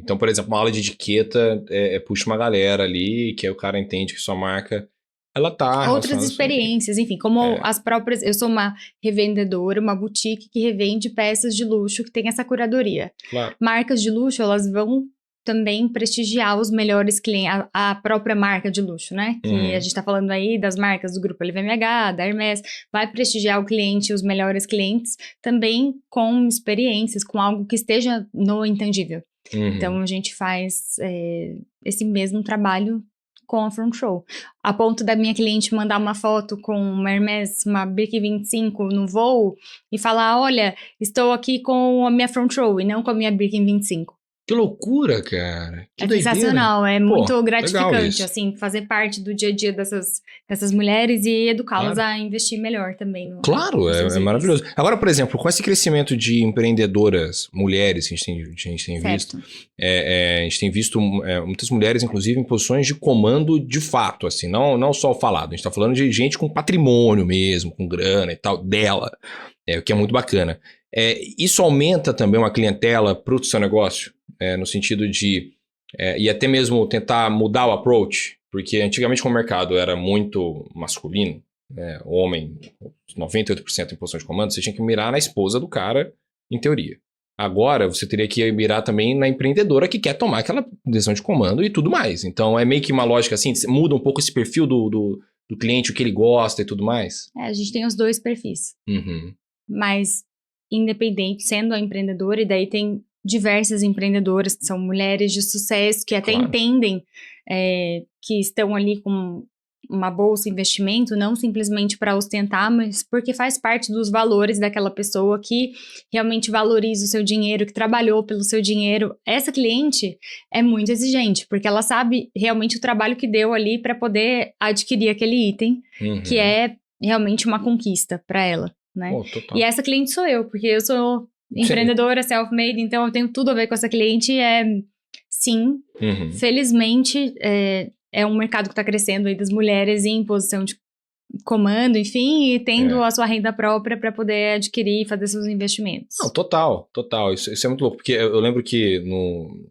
Então, por exemplo, uma aula de etiqueta puxa uma galera ali, que aí o cara entende que sua marca, ela tá... Outras experiências, enfim, como as próprias... Eu sou uma revendedora, uma boutique que revende peças de luxo, que tem essa curadoria. Claro. Marcas de luxo, elas vão também prestigiar os melhores clientes, a própria marca de luxo, né? Que a gente tá falando aí das marcas do grupo LVMH, da Hermès, vai prestigiar o cliente, os melhores clientes, também com experiências, com algo que esteja no intangível. Então, a gente faz esse mesmo trabalho com a Front Row. A ponto da minha cliente mandar uma foto com uma Hermès, uma Birkin 25 no voo e falar, olha, estou aqui com a minha Front Row e não com a minha Birkin 25. Que loucura, cara. Que doideira. Sensacional, muito gratificante, assim, fazer parte do dia a dia dessas mulheres e educá-las a investir melhor também. Claro, é maravilhoso. Agora, por exemplo, com esse crescimento de empreendedoras, mulheres que a gente tem visto, a gente tem visto muitas mulheres, inclusive, em posições de comando de fato, assim, não só o falado. A gente tá falando de gente com patrimônio mesmo, com grana e tal, dela, o que é muito bacana. Isso aumenta também uma clientela para o seu negócio? No sentido de, e até mesmo tentar mudar o approach, porque antigamente como o mercado era muito masculino, homem, 98% em posição de comando, você tinha que mirar na esposa do cara, em teoria. Agora, você teria que mirar também na empreendedora que quer tomar aquela decisão de comando e tudo mais. Então, é meio que uma lógica assim, muda um pouco esse perfil do cliente, o que ele gosta e tudo mais. A gente tem os dois perfis. Mas, independente, sendo a empreendedora, e daí tem diversas empreendedoras que são mulheres de sucesso, que até entendem que estão ali com uma bolsa de investimento, não simplesmente para ostentar, mas porque faz parte dos valores daquela pessoa que realmente valoriza o seu dinheiro, que trabalhou pelo seu dinheiro. Essa cliente é muito exigente, porque ela sabe realmente o trabalho que deu ali para poder adquirir aquele item, que é realmente uma conquista para ela, né? E essa cliente sou eu, porque eu sou empreendedora, self-made, então eu tenho tudo a ver com essa cliente. Sim, felizmente, é um mercado que está crescendo aí das mulheres em posição de comando, enfim, e tendo a sua renda própria para poder adquirir e fazer seus investimentos. Não, total. Isso é muito louco, porque eu lembro que no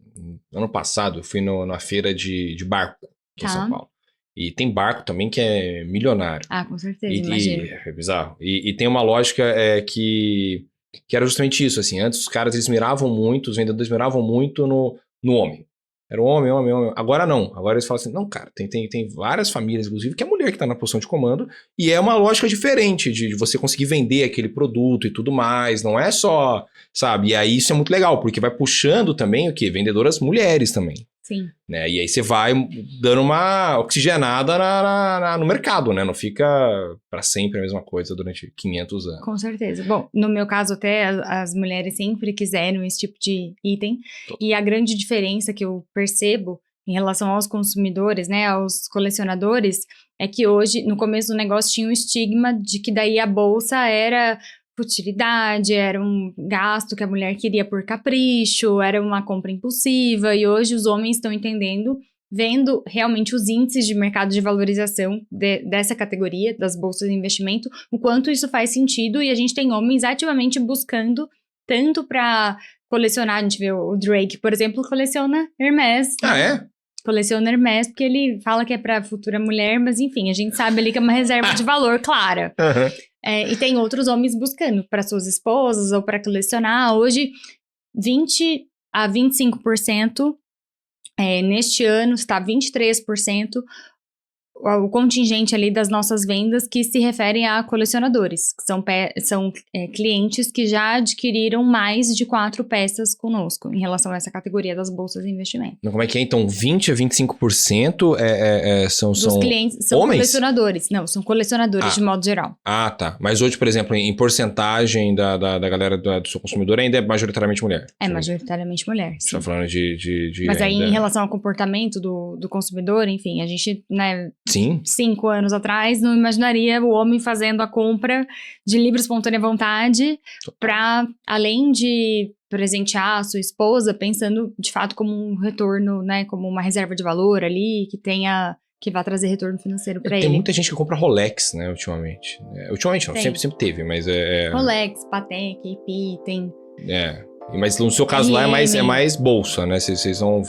ano passado eu fui na feira de barco aqui em São Paulo. E tem barco também que é milionário. Com certeza, imagino. É bizarro. E tem uma lógica que era justamente isso, assim, antes os caras, eles miravam muito, os vendedores miravam muito no homem. Era o homem. Agora não. Agora eles falam assim, não, cara, tem várias famílias, inclusive, que é a mulher que tá na posição de comando, e é uma lógica diferente de você conseguir vender aquele produto e tudo mais, não é só, sabe? E aí isso é muito legal, porque vai puxando também o quê? Vendedoras mulheres também. Sim. Né? E aí você vai dando uma oxigenada no mercado, né? Não fica para sempre a mesma coisa durante 500 anos. Com certeza. Bom, no meu caso até as mulheres sempre quiseram esse tipo de item. E a grande diferença que eu percebo em relação aos consumidores, né, aos colecionadores, é que hoje, no começo do negócio, tinha um estigma de que daí a bolsa era futilidade, era um gasto que a mulher queria por capricho, era uma compra impulsiva, e hoje os homens estão entendendo, vendo realmente os índices de mercado de valorização dessa categoria, das bolsas de investimento, o quanto isso faz sentido, e a gente tem homens ativamente buscando, tanto para colecionar, a gente vê o Drake, por exemplo, coleciona Hermès. Ah, é? Coleciona Hermès, porque ele fala que é pra futura mulher, mas enfim, a gente sabe ali que é uma reserva de valor, clara. E tem outros homens buscando para suas esposas ou para colecionar. Hoje, 20 a 25%, neste ano está 23%, o contingente ali das nossas vendas que se referem a colecionadores, que são clientes que já adquiriram mais de 4 peças conosco, em relação a essa categoria das bolsas de investimento. Como é que é? Então, 20 a 25% são dos clientes são homens? Colecionadores. Não, são colecionadores de modo geral. Ah, tá. Mas hoje, por exemplo, em porcentagem da galera do seu consumidor ainda é majoritariamente mulher? É majoritariamente mulher, Você tá falando de Mas aí, em relação ao comportamento do consumidor, enfim, a gente, né... Sim. 5 anos atrás, não imaginaria o homem fazendo a compra de livre espontânea vontade para, além de presentear a sua esposa, pensando de fato como um retorno, né, como uma reserva de valor ali, que vai trazer retorno financeiro para ele. Tem muita gente que compra Rolex, né, ultimamente. Ultimamente não, sempre teve, mas Rolex, Patek, AP, tem... Mas no seu caso lá é mais bolsa, né?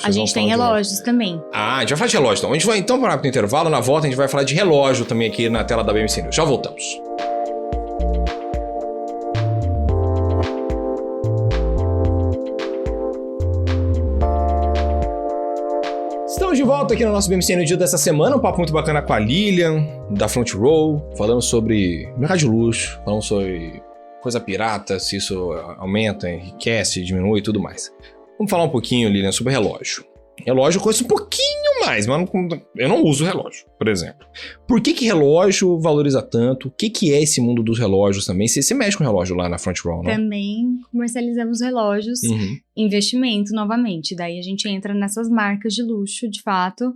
A gente tem relógios também. Ah, a gente vai falar de relógio então. A gente vai então parar pro intervalo, na volta a gente vai falar de relógio também aqui na tela da BMC News. Já voltamos. Estamos de volta aqui no nosso BMC News Dia dessa semana, um papo muito bacana com a Lilian, da Front Row, falando sobre mercado de luxo, falando sobre coisa pirata, se isso aumenta, enriquece, diminui e tudo mais. Vamos falar um pouquinho, Lilian, sobre relógio. Relógio eu conheço um pouquinho mais, mas eu não uso relógio, por exemplo. Por que relógio valoriza tanto? O que é esse mundo dos relógios também? Você mexe com relógio lá na Front Row, não? Também comercializamos relógios, investimento novamente. Daí a gente entra nessas marcas de luxo, de fato,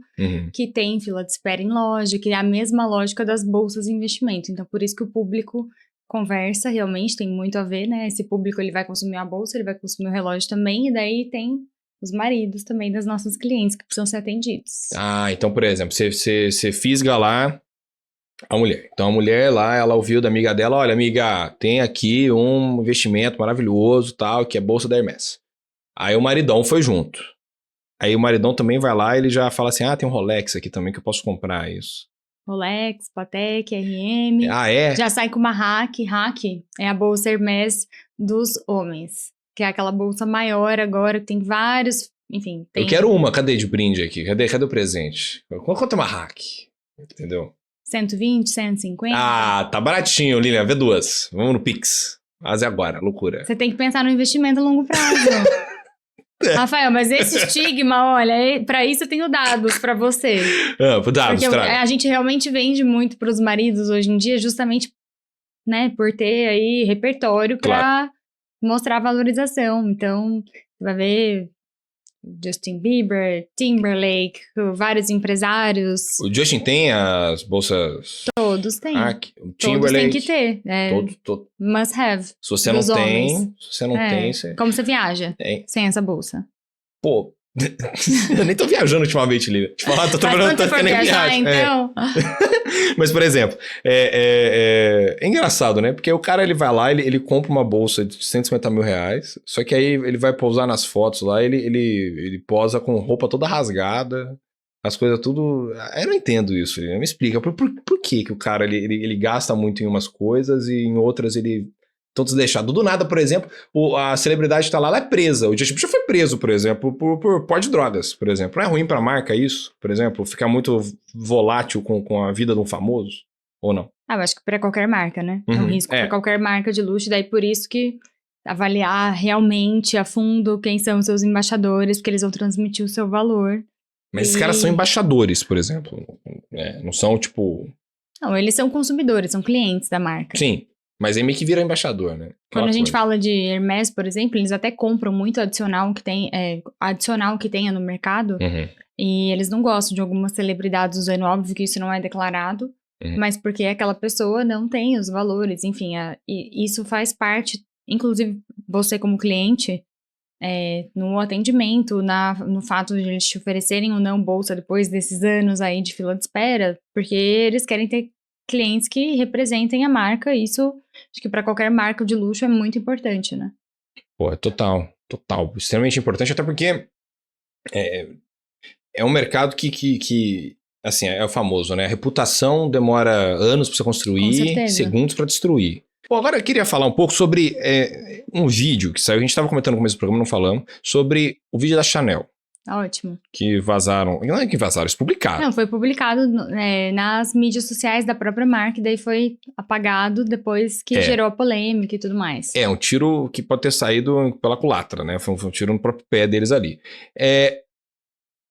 que tem fila de espera em loja, que é a mesma lógica das bolsas de investimento. Então, por isso que o público conversa, realmente, tem muito a ver, né? Esse público, ele vai consumir a bolsa, ele vai consumir o relógio também, e daí tem os maridos também das nossas clientes que precisam ser atendidos. Ah, então, por exemplo, você fisga lá a mulher. Então, a mulher lá, ela ouviu da amiga dela, olha, amiga, tem aqui um investimento maravilhoso, tal, que é a bolsa da Hermès. Aí o maridão foi junto. Aí o maridão também vai lá e ele já fala assim, tem um Rolex aqui também que eu posso comprar isso. Rolex, Patek, RM. Ah, é? Já sai com uma Hack. Hack é a bolsa Hermès dos homens. Que é aquela bolsa maior agora, que tem vários... Enfim, tem... Eu quero uma. Cadê de brinde aqui? Cadê o presente? Quanto é uma Hack? Entendeu? 120, 150. Ah, tá baratinho, Lilian. Vê duas. Vamos no Pix. Mas é agora, loucura. Você tem que pensar no investimento a longo prazo. Rafael, mas esse estigma, olha, pra isso eu tenho dados pra você. Dados, porque a gente realmente vende muito pros maridos hoje em dia, justamente, né, por ter aí repertório pra mostrar valorização. Então, você vai ver Justin Bieber, Timberlake, vários empresários. O Justin tem as bolsas... Todos têm. O Timberlake... Todos têm que ter. Must have. Se você não tem... Como você viaja sem essa bolsa? Pô, eu nem tô viajando ultimamente, Lilian. Te falar, tô trabalhando tanto que nem viagem. Então... Mas, por exemplo, é engraçado, né? Porque o cara, ele vai lá, ele compra uma bolsa de 150 mil reais, só que aí ele vai pousar nas fotos lá, ele posa com roupa toda rasgada, as coisas tudo... Eu não entendo isso, me explica. Por que o cara, ele gasta muito em umas coisas e em outras ele... Todos deixados. Do nada, por exemplo, a celebridade tá lá, ela é presa. O Justin Bieber já foi preso, por exemplo, por pó de drogas, por exemplo. Não é ruim pra marca isso, por exemplo? Ficar muito volátil com a vida de um famoso? Ou não? Eu acho que pra qualquer marca, né? É um risco pra qualquer marca de luxo. Daí por isso que avaliar realmente a fundo quem são os seus embaixadores, porque eles vão transmitir o seu valor. Mas esses caras são embaixadores, por exemplo. Não são, tipo... Não, eles são consumidores, são clientes da marca. Sim. Mas aí meio que vira embaixador, né? Quando a gente fala de Hermès, por exemplo, eles até compram muito adicional que tenha no mercado. E eles não gostam de algumas celebridades usando, óbvio que isso não é declarado, mas porque aquela pessoa não tem os valores, enfim, e isso faz parte, inclusive você como cliente, no atendimento, no fato de eles te oferecerem ou não bolsa depois desses anos aí de fila de espera, porque eles querem ter clientes que representem a marca, isso acho que para qualquer marca de luxo é muito importante, né? Pô, total, extremamente importante, até porque é um mercado que assim, é o famoso, né? A reputação demora anos para você construir, segundos para destruir. Bom, agora eu queria falar um pouco sobre um vídeo que saiu, a gente estava comentando no começo do programa, não falamos, sobre o vídeo da Chanel. Ótimo. Que vazaram, não é que vazaram, eles publicaram. Não, foi publicado nas mídias sociais da própria marca, e daí foi apagado depois que gerou a polêmica e tudo mais. É um tiro que pode ter saído pela culatra, né? Foi um tiro no próprio pé deles ali.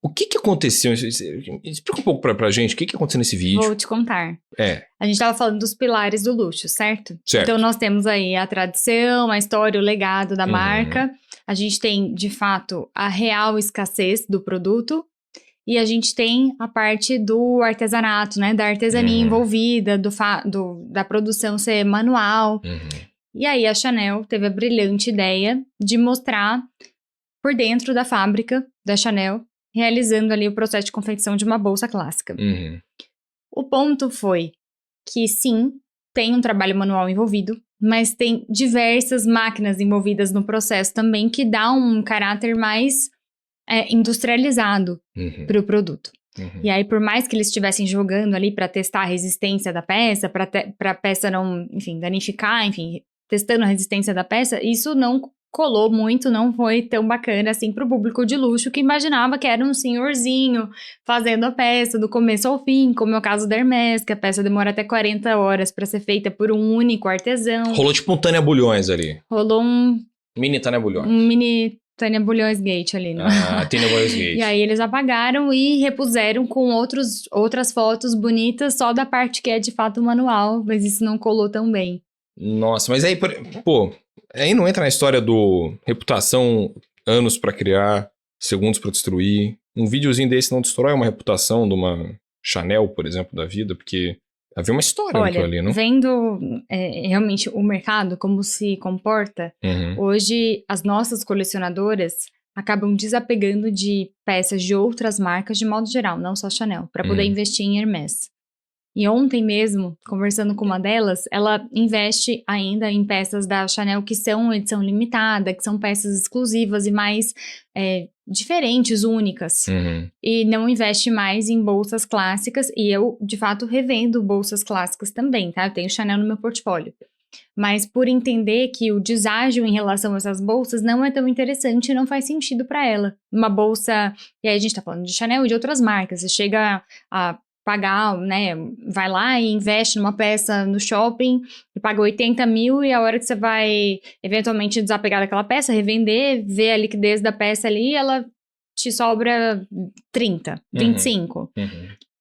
O que aconteceu? Explica um pouco pra gente o que aconteceu nesse vídeo. Vou te contar. A gente tava falando dos pilares do luxo, certo? Então nós temos aí a tradição, a história, o legado da marca. A gente tem, de fato, a real escassez do produto. E a gente tem a parte do artesanato, né? Da artesania envolvida, da produção ser manual. E aí a Chanel teve a brilhante ideia de mostrar por dentro da fábrica da Chanel, realizando ali o processo de confecção de uma bolsa clássica. O ponto foi que, sim, tem um trabalho manual envolvido, mas tem diversas máquinas envolvidas no processo também, que dá um caráter mais industrializado para o produto. E aí, por mais que eles estivessem jogando ali para testar a resistência da peça, para a peça não, enfim, danificar, enfim, testando a resistência da peça, isso não colou muito, não foi tão bacana assim pro público de luxo, que imaginava que era um senhorzinho fazendo a peça do começo ao fim, como é o caso da Hermès, que a peça demora até 40 horas para ser feita por um único artesão. Rolou tipo um Tânia Bulhões ali. Rolou um mini Tânia Bulhões. Um mini Tânia Bulhões Gate ali, né? Tânia Bulhões Gate. E aí eles apagaram e repuseram com outras fotos bonitas, só da parte que é de fato manual, mas isso não colou tão bem. Nossa, mas aí, pô, aí não entra na história do reputação, anos pra criar, segundos pra destruir. Um videozinho desse não destrói uma reputação de uma Chanel, por exemplo, da vida, porque havia uma história naquilo ali, não? Vendo realmente o mercado, como se comporta, hoje as nossas colecionadoras acabam desapegando de peças de outras marcas de modo geral, não só Chanel, para poder investir em Hermès. E ontem mesmo, conversando com uma delas, ela investe ainda em peças da Chanel que são edição limitada, que são peças exclusivas e mais diferentes, únicas. E não investe mais em bolsas clássicas. E eu, de fato, revendo bolsas clássicas também, tá? Eu tenho Chanel no meu portfólio. Mas por entender que o deságio em relação a essas bolsas não é tão interessante e não faz sentido para ela. Uma bolsa... E aí a gente tá falando de Chanel e de outras marcas. Você chega a pagar, né, vai lá e investe numa peça no shopping e paga 80 mil, e a hora que você vai eventualmente desapegar daquela peça, revender, ver a liquidez da peça ali, ela te sobra 30, 25.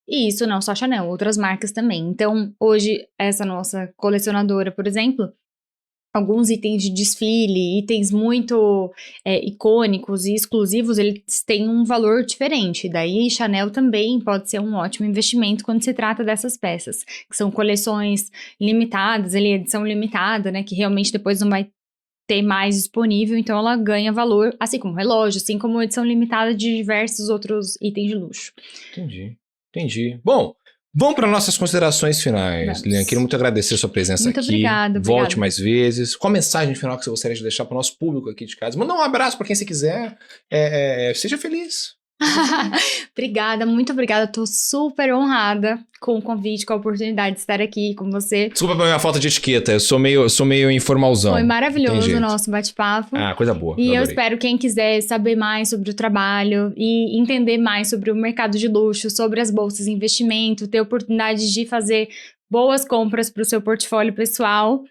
E isso não só Chanel, outras marcas também. Então, hoje, essa nossa colecionadora, por exemplo, alguns itens de desfile, itens muito icônicos e exclusivos, eles têm um valor diferente. Daí, Chanel também pode ser um ótimo investimento quando se trata dessas peças, que são coleções limitadas, edição limitada, né, que realmente depois não vai ter mais disponível, então ela ganha valor, assim como relógio, assim como edição limitada de diversos outros itens de luxo. Entendi. Bom, vamos para nossas considerações finais, Lilian. Queria muito agradecer a sua presença muito aqui. Obrigada. Volte mais vezes. Qual a mensagem final que você gostaria de deixar para o nosso público aqui de casa? Manda um abraço para quem você quiser. Seja feliz. Obrigada, muito obrigada. Tô super honrada com o convite, com a oportunidade de estar aqui com você. Desculpa pela minha falta de etiqueta, eu sou meio informalzão. Foi maravilhoso o nosso bate-papo. Coisa boa. E eu espero quem quiser saber mais sobre o trabalho e entender mais sobre o mercado de luxo, sobre as bolsas de investimento, ter oportunidade de fazer boas compras para o seu portfólio pessoal.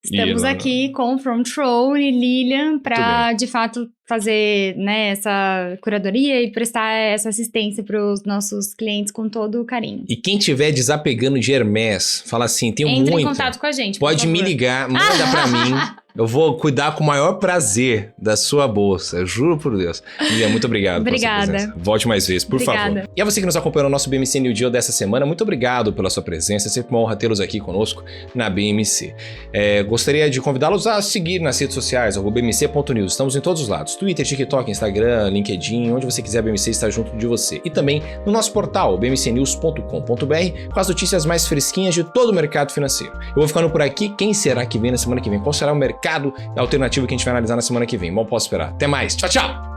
Estamos aqui com Front Row e Lilian para, de fato, fazer, né, essa curadoria e prestar essa assistência para os nossos clientes com todo o carinho. E quem tiver desapegando de Hermès, fala assim, tenho Entre muito. em contato com a gente, pode me ligar, manda para mim. Eu vou cuidar com o maior prazer da sua bolsa, juro por Deus. Lilian, muito obrigado pela sua presença. Volte mais vezes, por favor. E a você que nos acompanhou no nosso BMC New Deal dessa semana, muito obrigado pela sua presença. É sempre uma honra tê-los aqui conosco na BMC. Gostaria de convidá-los a seguir nas redes sociais, @bmc.news. Estamos em todos os lados, Twitter, TikTok, Instagram, LinkedIn, onde você quiser, a BMC está junto de você. E também no nosso portal, bmcnews.com.br, com as notícias mais fresquinhas de todo o mercado financeiro. Eu vou ficando por aqui. Quem será que vem na semana que vem? Qual será o mercado alternativo que a gente vai analisar na semana que vem? Mal posso esperar. Até mais. Tchau, tchau!